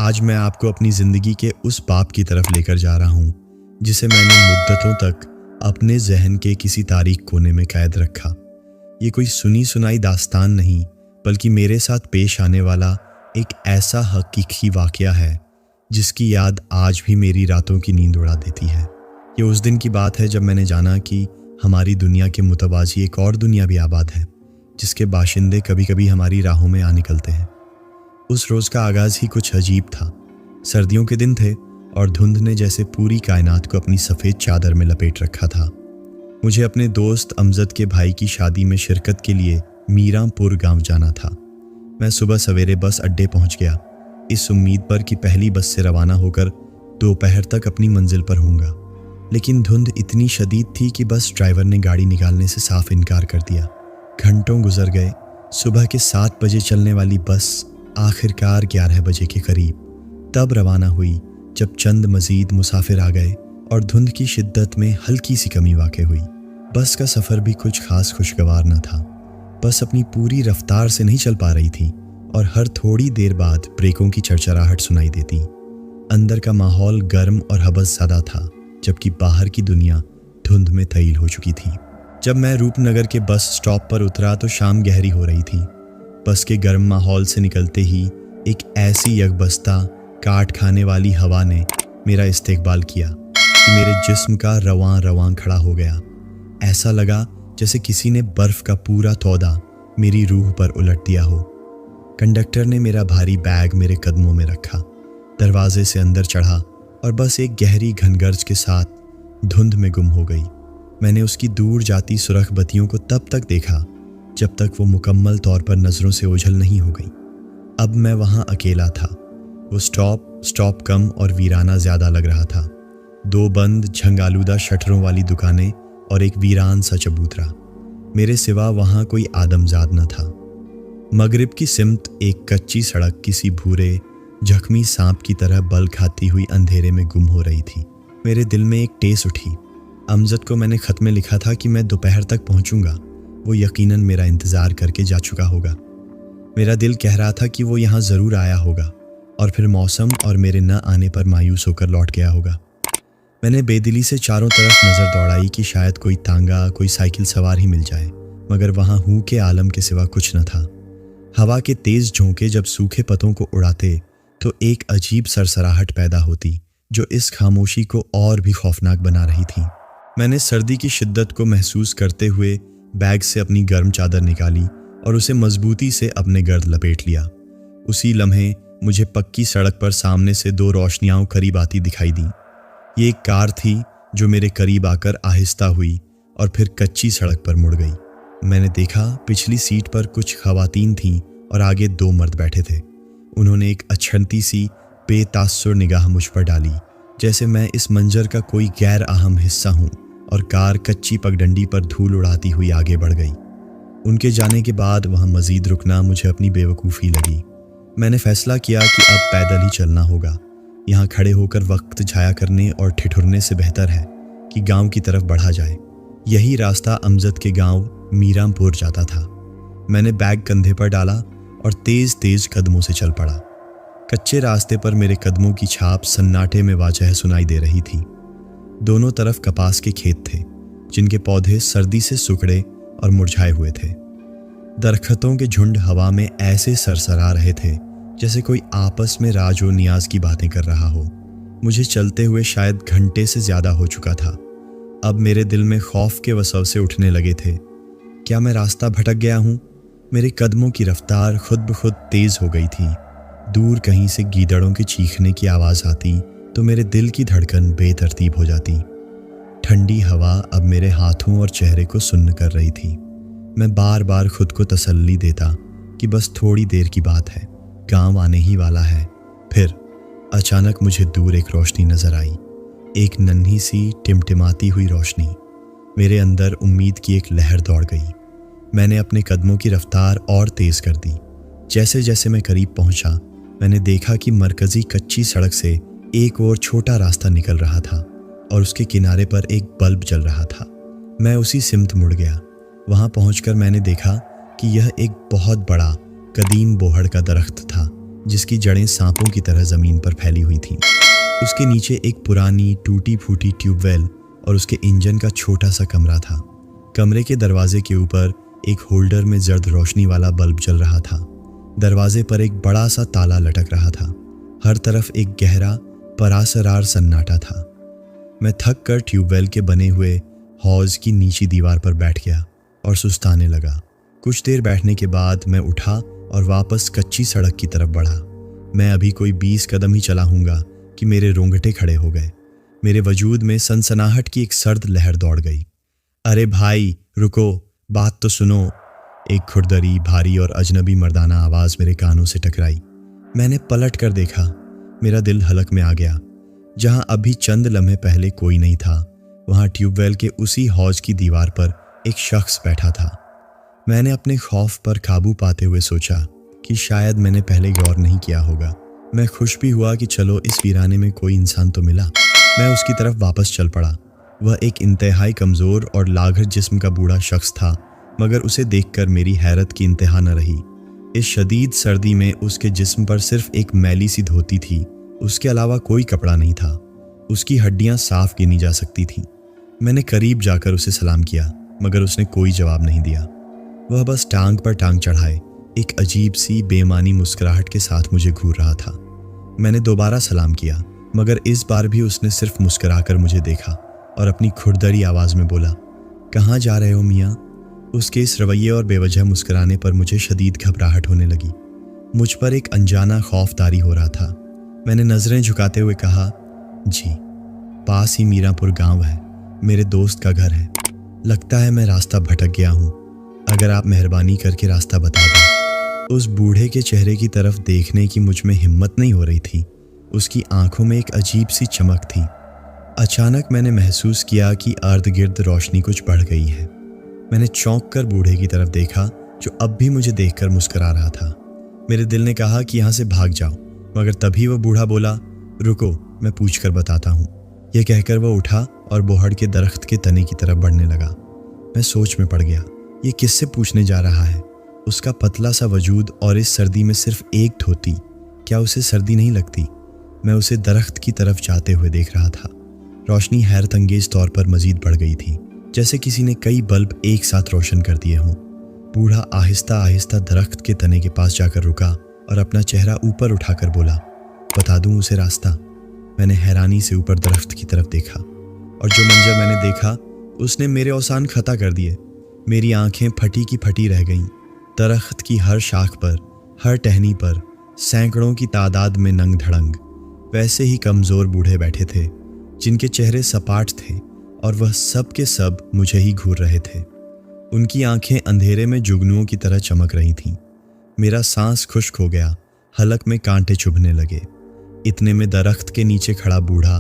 آج میں آپ کو اپنی زندگی کے اس باپ کی طرف لے کر جا رہا ہوں جسے میں نے مدتوں تک اپنے ذہن کے کسی تاریک کونے میں قید رکھا۔ یہ کوئی سنی سنائی داستان نہیں، بلکہ میرے ساتھ پیش آنے والا ایک ایسا حقیقی واقعہ ہے جس کی یاد آج بھی میری راتوں کی نیند اڑا دیتی ہے۔ یہ اس دن کی بات ہے جب میں نے جانا کہ ہماری دنیا کے متوازی ایک اور دنیا بھی آباد ہے، جس کے باشندے کبھی کبھی ہماری راہوں میں آ نکلتے ہیں۔ اس روز کا آغاز ہی کچھ عجیب تھا۔ سردیوں کے دن تھے اور دھند نے جیسے پوری کائنات کو اپنی سفید چادر میں لپیٹ رکھا تھا۔ مجھے اپنے دوست امجد کے بھائی کی شادی میں شرکت کے لیے میراں پور گاؤں جانا تھا۔ میں صبح سویرے بس اڈے پہنچ گیا، اس امید پر کہ پہلی بس سے روانہ ہو کر دوپہر تک اپنی منزل پر ہوں گا، لیکن دھند اتنی شدید تھی کہ بس ڈرائیور نے گاڑی نکالنے سے صاف انکار کر دیا۔ گھنٹوں گزر گئے۔ صبح کے 7 بجے چلنے والی بس آخرکار 11 بجے کے قریب تب روانہ ہوئی جب چند مزید مسافر آ گئے اور دھند کی شدت میں ہلکی سی کمی واقع ہوئی۔ بس کا سفر بھی کچھ خاص خوشگوار نہ تھا۔ بس اپنی پوری رفتار سے نہیں چل پا رہی تھی اور ہر تھوڑی دیر بعد بریکوں کی چرچراہٹ سنائی دیتی۔ اندر کا ماحول گرم اور حبس زدہ تھا، جبکہ باہر کی دنیا دھند میں تیل ہو چکی تھی۔ جب میں روپ نگر کے بس سٹاپ پر اترا تو شام گہری ہو رہی تھی۔ بس کے گرم ماحول سے نکلتے ہی ایک ایسی یکبستہ کاٹ کھانے والی ہوا نے میرا استقبال کیا کہ میرے جسم کا رواں رواں کھڑا ہو گیا۔ ایسا لگا جیسے کسی نے برف کا پورا تودہ میری روح پر الٹ دیا ہو۔ کنڈکٹر نے میرا بھاری بیگ میرے قدموں میں رکھا، دروازے سے اندر چڑھا اور بس ایک گہری گھنگرج کے ساتھ دھند میں گم ہو گئی۔ میں نے اس کی دور جاتی سرخ بتیوں کو تب تک دیکھا جب تک وہ مکمل طور پر نظروں سے اوجھل نہیں ہو گئی۔ اب میں وہاں اکیلا تھا۔ وہ سٹاپ کم اور ویرانہ زیادہ لگ رہا تھا۔ 2 بند جھنگالودہ شٹروں والی دکانیں اور ایک ویران سا چبوترا۔ میرے سوا وہاں کوئی آدمزاد نہ تھا۔ مغرب کی سمت ایک کچی سڑک کسی بھورے زخمی سانپ کی طرح بل کھاتی ہوئی اندھیرے میں گم ہو رہی تھی۔ میرے دل میں ایک ٹیس اٹھی۔ امجد کو میں نے خط میں لکھا تھا کہ میں دوپہر تک پہنچوں گا۔ وہ یقیناً میرا انتظار کر کے جا چکا ہوگا۔ میرا دل کہہ رہا تھا کہ وہ یہاں ضرور آیا ہوگا اور پھر موسم اور میرے نہ آنے پر مایوس ہو کر لوٹ گیا ہوگا۔ میں نے بے دلی سے چاروں طرف نظر دوڑائی کہ شاید کوئی تانگا، کوئی سائیکل سوار ہی مل جائے، مگر وہاں ہوں کے عالم کے سوا کچھ نہ تھا۔ ہوا کے تیز جھونکے جب سوکھے پتوں کو اڑاتے تو ایک عجیب سرسراہٹ پیدا ہوتی جو اس خاموشی کو اور بھی خوفناک بنا رہی تھی۔ میں نے سردی کی شدت کو محسوس کرتے ہوئے بیگ سے اپنی گرم چادر نکالی اور اسے مضبوطی سے اپنے گرد لپیٹ لیا۔ اسی لمحے مجھے پکی سڑک پر سامنے سے 2 روشنیاں قریب آتی دکھائی دیں۔ یہ ایک کار تھی جو میرے قریب آ کر آہستہ ہوئی اور پھر کچی سڑک پر مڑ گئی۔ میں نے دیکھا پچھلی سیٹ پر کچھ خواتین تھیں اور آگے 2 مرد بیٹھے تھے۔ انہوں نے ایک اچھنتی سی بے تاثر نگاہ مجھ پر ڈالی، جیسے میں اس منظر کا کوئی غیر اہم حصہ ہوں، اور کار کچی پگڈنڈی پر دھول اڑاتی ہوئی آگے بڑھ گئی۔ ان کے جانے کے بعد وہاں مزید رکنا مجھے اپنی بے وقوفی لگی۔ میں نے فیصلہ کیا کہ اب پیدل ہی چلنا ہوگا۔ یہاں کھڑے ہو کر وقت ضائع کرنے اور ٹھٹھرنے سے بہتر ہے کہ گاؤں کی طرف بڑھا جائے۔ یہی راستہ امجد کے گاؤں میراں پور جاتا تھا۔ میں نے بیگ کندھے پر ڈالا اور تیز تیز قدموں سے چل پڑا۔ کچے راستے پر میرے قدموں کی چھاپ سناٹے میں واضح سنائی دے رہی تھی۔ دونوں طرف کپاس کے کھیت تھے جن کے پودے سردی سے سکڑے اور مرجھائے ہوئے تھے۔ درختوں کے جھنڈ ہوا میں ایسے سرسرا رہے تھے جیسے کوئی آپس میں راج و نیاز کی باتیں کر رہا ہو۔ مجھے چلتے ہوئے شاید گھنٹے سے زیادہ ہو چکا تھا۔ اب میرے دل میں خوف کے وسوسے اٹھنے لگے تھے۔ کیا میں راستہ بھٹک گیا ہوں؟ میرے قدموں کی رفتار خود بخود تیز ہو گئی تھی۔ دور کہیں سے گیدڑوں کے چیخنے کی آواز آتی تو میرے دل کی دھڑکن بے ترتیب ہو جاتی۔ ٹھنڈی ہوا اب میرے ہاتھوں اور چہرے کو سن کر رہی تھی۔ میں بار بار خود کو تسلی دیتا کہ بس تھوڑی دیر کی بات ہے، گاؤں آنے ہی والا ہے۔ پھر اچانک مجھے دور ایک روشنی نظر آئی، ایک ننھی سی ٹمٹماتی ہوئی روشنی۔ میرے اندر امید کی ایک لہر دوڑ گئی۔ میں نے اپنے قدموں کی رفتار اور تیز کر دی۔ جیسے جیسے میں قریب پہنچا، میں نے دیکھا کہ مرکزی کچی سڑک سے ایک اور چھوٹا راستہ نکل رہا تھا اور اس کے کنارے پر ایک بلب جل رہا تھا۔ میں اسی سمت مڑ گیا۔ وہاں پہنچ کر میں نے دیکھا کہ یہ ایک بہت بڑا قدیم بوہڑ کا درخت تھا जिस की जड़ें सांपों की तरह ज़मीन पर फैली हुई थीं। उसके नीचे एक पुरानी टूटी फूटी ट्यूबवेल और उसके इंजन का छोटा सा कमरा था। कमरे के दरवाजे के ऊपर एक होल्डर में जर्द रोशनी वाला बल्ब जल रहा था। दरवाजे पर एक बड़ा सा ताला लटक रहा था। हर तरफ एक गहरा परासरार सन्नाटा था। मैं थक कर ट्यूबवेल के बने हुए हौज की नीची दीवार पर बैठ गया और सुस्ताने लगा। कुछ देर बैठने के बाद मैं उठा और वापस कच्ची सड़क की तरफ बढ़ा। मैं अभी कोई 20 कदम ही चला हूँगा कि मेरे रोंगटे खड़े हो गए। मेरे वजूद में सनसनाहट की एक सर्द लहर दौड़ गई। अरे भाई रुको, बात तो सुनो। एक खुरदरी, भारी और अजनबी मर्दाना आवाज़ मेरे कानों से टकराई। मैंने पलट कर देखा। मेरा दिल हलक में आ गया। जहाँ अभी चंद लम्हे पहले कोई नहीं था, वहाँ ट्यूबवेल के उसी हौज की दीवार पर एक शख्स बैठा था। मैंने अपने खौफ पर काबू पाते हुए सोचा कि शायद मैंने पहले गौर नहीं किया होगा। मैं खुश भी हुआ कि चलो इस वीराने में कोई इंसान तो मिला। मैं उसकी तरफ वापस चल पड़ा। वह एक इंतहाई कमज़ोर और लाघर जिस्म का बूढ़ा शख्स था, मगर उसे देखकर मेरी हैरत की इंतहा न रही। इस शदीद सर्दी में उसके जिस्म पर सिर्फ एक मैली सी धोती थी। उसके अलावा कोई कपड़ा नहीं था। उसकी हड्डियां साफ गिनी जा सकती थीं। मैंने करीब जाकर उसे सलाम किया, मगर उसने कोई जवाब नहीं दिया। वह बस टांग पर टांग चढ़ाए एक अजीब सी बेमानी मुस्कुराहट के साथ मुझे घूर रहा था। मैंने दोबारा सलाम किया, मगर इस बार भी उसने सिर्फ मुस्कुराकर मुझे देखा और अपनी खुरदरी आवाज़ में बोला, कहाँ जा रहे हो मियाँ? उसके इस रवैये और बेवजह मुस्कुराने पर मुझे शदीद घबराहट होने लगी। मुझ पर एक अनजाना खौफ तारी हो रहा था। मैंने नज़रें झुकाते हुए कहा, जी, पास ही मीरापुर गांव है, मेरे दोस्त का घर है। लगता है मैं रास्ता भटक गया हूँ, अगर आप मेहरबानी करके रास्ता बता दें। उस बूढ़े के चेहरे की तरफ देखने की मुझ में हिम्मत नहीं हो रही थी। उसकी आंखों में एक अजीब सी चमक थी। अचानक मैंने महसूस किया कि इर्द गिर्द रोशनी कुछ बढ़ गई है। मैंने चौंक कर बूढ़े की तरफ देखा, जो अब भी मुझे देखकर मुस्कुरा रहा था। मेरे दिल ने कहा कि यहाँ से भाग जाओ, मगर तभी वह बूढ़ा बोला, रुको, मैं पूछ कर बताता हूँ। यह कहकर वह उठा और बोहड़ के दरख्त के तने की तरफ बढ़ने लगा। मैं सोच में पड़ गया, ये किससे पूछने जा रहा है? उसका पतला सा वजूद और इस सर्दी में सिर्फ एक धोती, क्या उसे सर्दी नहीं लगती? मैं उसे दरख्त की तरफ जाते हुए देख रहा था। रोशनी हैरत अंगेज तौर पर मजीद बढ़ गई थी, जैसे किसी ने कई बल्ब एक साथ रोशन कर दिए हों। बूढ़ा आहिस्ता आहिस्ता दरख्त के तने के पास जाकर रुका और अपना चेहरा ऊपर उठाकर बोला, बता दूं उसे रास्ता? मैंने हैरानी से ऊपर दरख्त की तरफ देखा और जो मंजर मैंने देखा उसने मेरे औसान खता कर दिए। मेरी आंखें फटी की फटी रह गईं। दरख्त की हर शाख पर, हर टहनी पर सैकड़ों की तादाद में नंग धड़ंग वैसे ही कमज़ोर बूढ़े बैठे थे, जिनके चेहरे सपाट थे और वह सब के सब मुझे ही घूर रहे थे। उनकी आंखें अंधेरे में जुगनुओं की तरह चमक रही थीं। मेरा सांस खुश्क हो गया, हलक में कांटे चुभने लगे। इतने में दरख्त के नीचे खड़ा बूढ़ा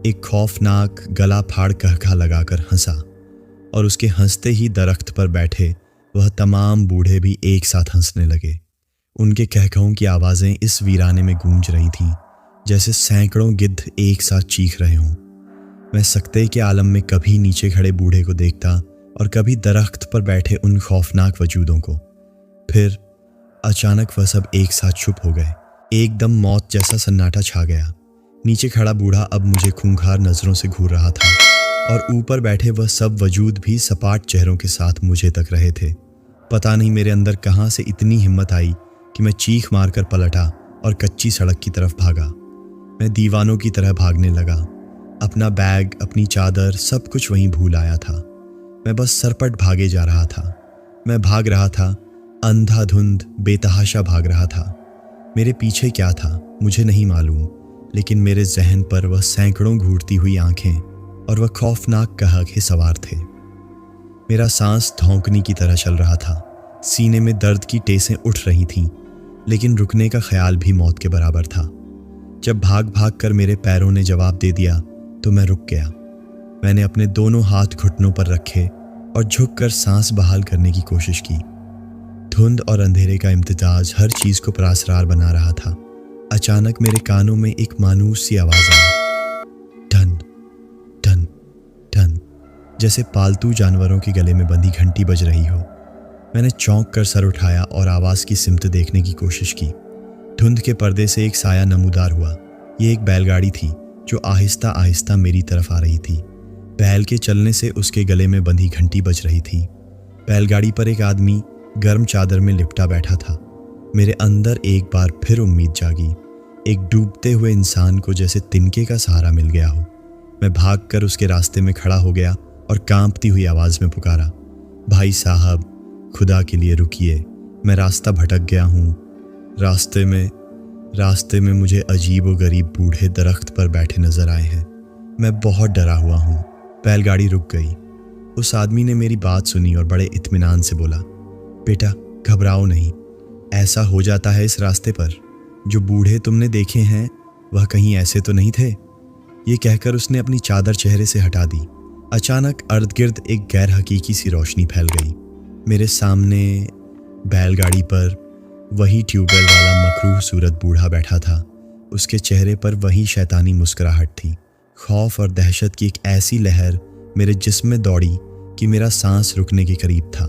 एक खौफनाक गला फाड़ कहका लगाकर हंसा और उसके हंसते ही दरख्त पर बैठे वह तमाम बूढ़े भी एक साथ हंसने लगे। उनके कहकाओं की आवाज़ें इस वीराने में गूंज रही थीं, जैसे सैकड़ों गिद्ध एक साथ चीख रहे हों। मैं सकते के आलम में कभी नीचे खड़े बूढ़े को देखता और कभी दरख्त पर बैठे उन खौफनाक वजूदों को। फिर अचानक वह सब एक साथ चुप हो गए। एकदम मौत जैसा सन्नाटा छा गया। नीचे खड़ा बूढ़ा अब मुझे खूंखार नज़रों से घूर रहा था और ऊपर बैठे वह सब वजूद भी सपाट चेहरों के साथ मुझे तक रहे थे। पता नहीं मेरे अंदर कहाँ से इतनी हिम्मत आई कि मैं चीख मारकर पलटा और कच्ची सड़क की तरफ भागा। मैं दीवानों की तरह भागने लगा। अपना बैग, अपनी चादर, सब कुछ वहीं भूल आया था। मैं बस सरपट भागे जा रहा था। मैं भाग रहा था, अंधाधुंध बेतहाशा भाग रहा था। मेरे पीछे क्या था मुझे नहीं मालूम, लेकिन मेरे जहन पर वह सैकड़ों घूरती हुई आंखें और वह खौफनाक कहके सवार थे। मेरा सांस धौंकनी की तरह चल रहा था। सीने में दर्द की टेसें उठ रही थीं, लेकिन रुकने का ख्याल भी मौत के बराबर था। जब भाग भाग कर मेरे पैरों ने जवाब दे दिया तो मैं रुक गया। मैंने अपने दोनों हाथ घुटनों पर रखे और झुककर सांस बहाल करने की कोशिश की। धुंध और अंधेरे का इम्तिजाज हर चीज़ को परासरार बना रहा था। अचानक मेरे कानों में एक मानूस सी आवाज़ आई, ठन ठन ठन, जैसे पालतू जानवरों के गले में बंधी घंटी बज रही हो। मैंने चौंक कर सर उठाया और आवाज़ की सिमत देखने की कोशिश की। धुंध के पर्दे से एक साया नमूदार हुआ। ये एक बैलगाड़ी थी जो आहिस्ता आहिस्ता मेरी तरफ आ रही थी। बैल के चलने से उसके गले में बंधी घंटी बज रही थी। बैलगाड़ी पर एक आदमी गर्म चादर में लिपटा बैठा था। मेरे अंदर एक बार फिर उम्मीद जागी। एक डूबते हुए इंसान को जैसे तिनके का सहारा मिल गया हो। मैं भागकर उसके रास्ते में खड़ा हो गया और कांपती हुई आवाज़ में पुकारा, भाई साहब, खुदा के लिए रुकिए, मैं रास्ता भटक गया हूँ। रास्ते में मुझे अजीब व गरीब बूढ़े दरख्त पर बैठे नजर आए हैं। मैं बहुत डरा हुआ हूँ। बैलगाड़ी रुक गई। उस आदमी ने मेरी बात सुनी और बड़े इत्मीनान से बोला, बेटा घबराओ नहीं, ऐसा हो जाता है इस रास्ते पर। जो बूढ़े तुमने देखे हैं वह कहीं ऐसे तो नहीं थे। ये कहकर उसने अपनी चादर चेहरे से हटा दी। अचानक अर्द गिर्द एक गैर हकीकी सी रोशनी फैल गई। मेरे सामने बैलगाड़ी पर वही ट्यूबवेल वाला मकरूह सूरत बूढ़ा बैठा था। उसके चेहरे पर वही शैतानी मुस्कुराहट थी। खौफ और दहशत की एक ऐसी लहर मेरे जिस्म में दौड़ी कि मेरा सांस रुकने के करीब था।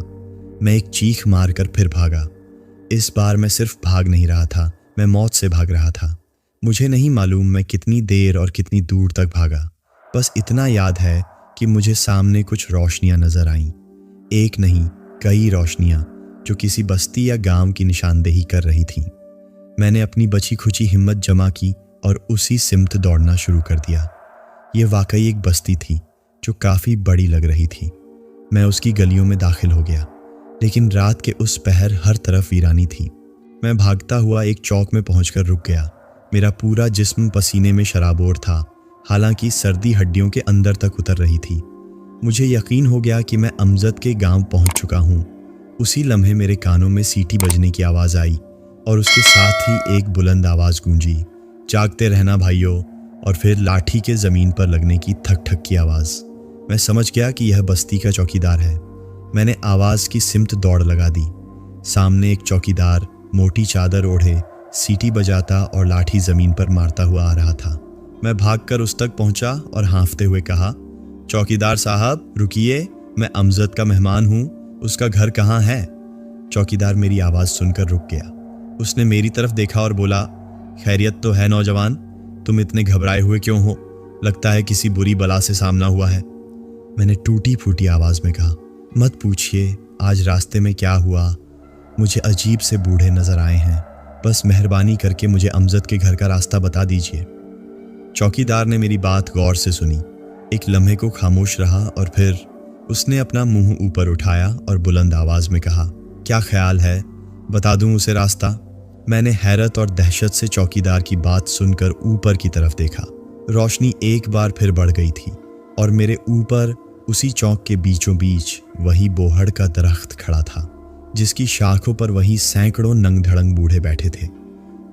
मैं एक चीख मारकर फिर भागा। इस बार मैं सिर्फ भाग नहीं रहा था, मैं मौत से भाग रहा था। मुझे नहीं मालूम मैं कितनी देर और कितनी दूर तक भागा। बस इतना याद है कि मुझे सामने कुछ रोशनियां नजर आईं। एक नहीं, कई रोशनियां जो किसी बस्ती या गांव की निशानदेही कर रही थीं। मैंने अपनी बची खुची हिम्मत जमा की और उसी सिमत दौड़ना शुरू कर दिया। ये वाकई एक बस्ती थी जो काफ़ी बड़ी लग रही थी। मैं उसकी गलियों में दाखिल हो गया, लेकिन रात के उस पहर हर तरफ वीरानी थी। मैं भागता हुआ एक चौक में पहुंचकर रुक गया। मेरा पूरा जिस्म पसीने में शराबोर था, हालांकि सर्दी हड्डियों के अंदर तक उतर रही थी। मुझे यकीन हो गया कि मैं अमजद के गांव पहुंच चुका हूं। उसी लम्हे मेरे कानों में सीटी बजने की आवाज़ आई और उसके साथ ही एक बुलंद आवाज़ गूंजी, जागते रहना भाइयों, और फिर लाठी के ज़मीन पर लगने की ठक ठक की आवाज़। मैं समझ गया कि यह बस्ती का चौकीदार है। मैंने आवाज़ की सिमत दौड़ लगा दी। सामने एक चौकीदार मोटी चादर ओढ़े सीटी बजाता और लाठी ज़मीन पर मारता हुआ आ रहा था। मैं भागकर उस तक पहुंचा और हाँफते हुए कहा, चौकीदार साहब रुकिए, मैं अमजद का मेहमान हूँ, उसका घर कहाँ है? चौकीदार मेरी आवाज़ सुनकर रुक गया। उसने मेरी तरफ देखा और बोला, खैरियत तो है नौजवान, तुम इतने घबराए हुए क्यों हो? लगता है किसी बुरी बला से सामना हुआ है। मैंने टूटी फूटी आवाज़ में कहा, मत पूछिए आज रास्ते में क्या हुआ। मुझे अजीब से बूढ़े नज़र आए हैं, बस मेहरबानी करके मुझे अमजद के घर का रास्ता बता दीजिए। चौकीदार ने मेरी बात गौर से सुनी, एक लम्हे को खामोश रहा और फिर उसने अपना मुंह ऊपर उठाया और बुलंद आवाज़ में कहा, क्या ख्याल है, बता दूं उसे रास्ता? मैंने हैरत और दहशत से चौकीदार की बात सुनकर ऊपर की तरफ देखा। रोशनी एक बार फिर बढ़ गई थी और मेरे ऊपर उसी चौक के बीचों बीच वही बोहड़ का दरख्त खड़ा था, जिसकी शाखों पर वही सैकड़ों नंग धड़ंग बूढ़े बैठे थे।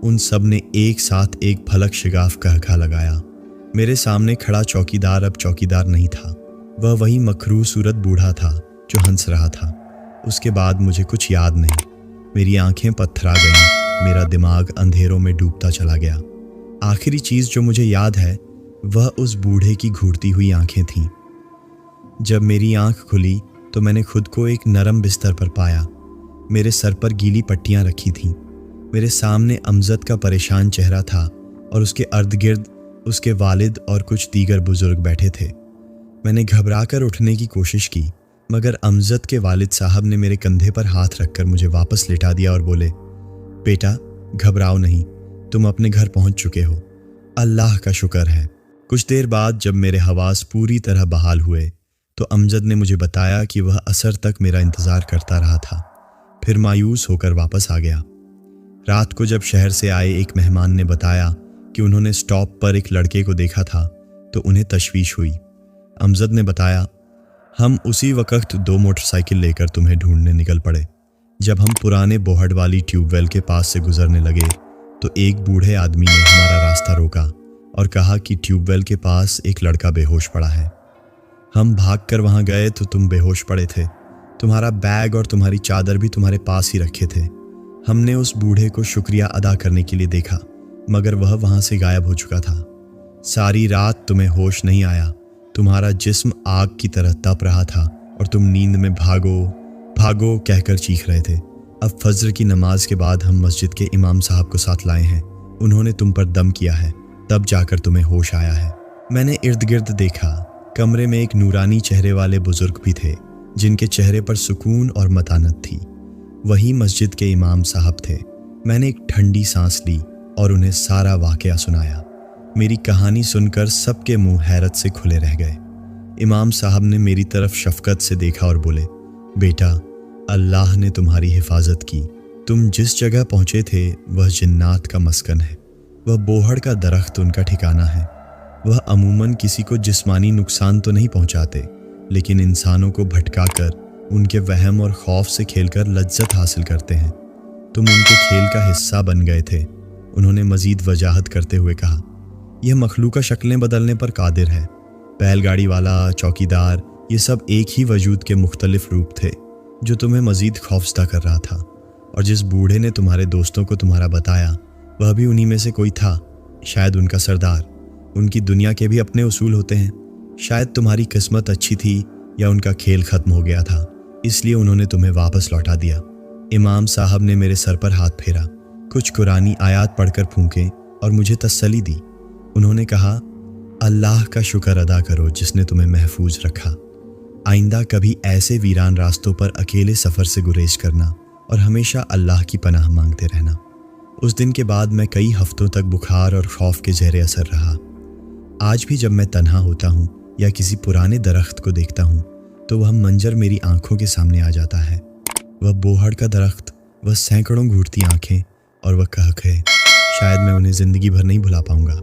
उन सब ने एक साथ एक फलक शिगाफ कहका लगाया। मेरे सामने खड़ा चौकीदार अब चौकीदार नहीं था, वह वही मखरू सूरत बूढ़ा था जो हंस रहा था। उसके बाद मुझे कुछ याद नहीं। मेरी आंखें पत्थरा गईं, मेरा दिमाग अंधेरों में डूबता चला गया। आखिरी चीज़ जो मुझे याद है वह उस बूढ़े की घूरती हुई आंखें थीं। जब मेरी आंख खुली तो मैंने खुद को एक नरम बिस्तर पर पाया। मेरे सर पर गीली पट्टियां रखी थीं। मेरे सामने अमजद का परेशान चेहरा था और उसके अर्द गिर्द उसके वालिद और कुछ दीगर बुजुर्ग बैठे थे। मैंने घबराकर उठने की कोशिश की, मगर अमजद के वालिद साहब ने मेरे कंधे पर हाथ रखकर मुझे वापस लेटा दिया और बोले, बेटा घबराओ नहीं, तुम अपने घर पहुंच चुके हो, अल्लाह का शुक्र है। कुछ देर बाद जब मेरे हवास पूरी तरह बहाल हुए तो अमजद ने मुझे बताया कि वह असर तक मेरा इंतज़ार करता रहा था, फिर मायूस होकर वापस आ गया। रात को जब शहर से आए एक मेहमान ने बताया कि उन्होंने स्टॉप पर एक लड़के को देखा था तो उन्हें तशवीश हुई। अमजद ने बताया, हम उसी वक्त 2 मोटरसाइकिल लेकर तुम्हें ढूंढने निकल पड़े। जब हम पुराने बोहड़ वाली ट्यूबवेल के पास से गुजरने लगे तो एक बूढ़े आदमी ने हमारा रास्ता रोका और कहा कि ट्यूबवेल के पास एक लड़का बेहोश पड़ा है। हम भागकर वहां गए तो तुम बेहोश पड़े थे। तुम्हारा बैग और तुम्हारी चादर भी तुम्हारे पास ही रखे थे। हमने उस बूढ़े को शुक्रिया अदा करने के लिए देखा, मगर वह वहां से गायब हो चुका था। सारी रात तुम्हें होश नहीं आया। तुम्हारा जिस्म आग की तरह तप रहा था और तुम नींद में भागो भागो कहकर चीख रहे थे। अब फज्र की नमाज के बाद हम मस्जिद के इमाम साहब को साथ लाए हैं। उन्होंने तुम पर दम किया है, तब जाकर तुम्हें होश आया है। मैंने इर्द गिर्द देखा, कमरे में एक नूरानी चेहरे वाले बुजुर्ग भी थे, जिनके चेहरे पर सुकून और मतानत थी। वही मस्जिद के इमाम साहब थे। मैंने एक ठंडी सांस ली और उन्हें सारा वाकया सुनाया। मेरी कहानी सुनकर सबके मुंह हैरत से खुले रह गए। इमाम साहब ने मेरी तरफ शफकत से देखा और बोले, बेटा, अल्लाह ने तुम्हारी हिफाजत की। तुम जिस जगह पहुंचे थे वह जिन्नात का मस्कन है। वह बोहड़ का दरख्त उनका ठिकाना है। वह अमूमन किसी को जिस्मानी नुकसान तो नहीं पहुंचाते, लेकिन इंसानों को भटकाकर उनके वहम और खौफ से खेलकर लज्जत हासिल करते हैं। तुम उनके खेल का हिस्सा बन गए थे। उन्होंने मजीद वजाहत करते हुए कहा, यह मखलूका शक्लें बदलने पर कादिर है। बैलगाड़ी वाला, चौकीदार, ये सब एक ही वजूद के मुख्तलिफ रूप थे जो तुम्हें मजीद खौफजदा कर रहा था। और जिस बूढ़े ने तुम्हारे दोस्तों को तुम्हारा बताया, वह भी उन्हीं में से कोई था, शायद उनका सरदार। उनकी दुनिया के भी अपने उसूल होते हैं। शायद तुम्हारी किस्मत अच्छी थी या उनका खेल ख़त्म हो गया था, इसलिए उन्होंने तुम्हें वापस लौटा दिया। इमाम साहब ने मेरे सर पर हाथ फेरा, कुछ कुरानी आयात पढ़कर फूंके और मुझे तसल्ली दी। उन्होंने कहा, अल्लाह का शुक्र अदा करो जिसने तुम्हें महफूज रखा। आइंदा कभी ऐसे वीरान रास्तों पर अकेले सफ़र से गुरेज करना और हमेशा अल्लाह की पनाह मांगते रहना। उस दिन के बाद मैं कई हफ्तों तक बुखार और खौफ के ज़ेरे असर रहा। आज भी जब मैं तन्हा होता हूँ या किसी पुराने दरख्त को देखता हूँ तो वह मंजर मेरी आंखों के सामने आ जाता है। वह बोहड़ का दरख्त, वह सैकड़ों घूरती आंखें और वह कहके, शायद मैं उन्हें ज़िंदगी भर नहीं भुला पाऊँगा।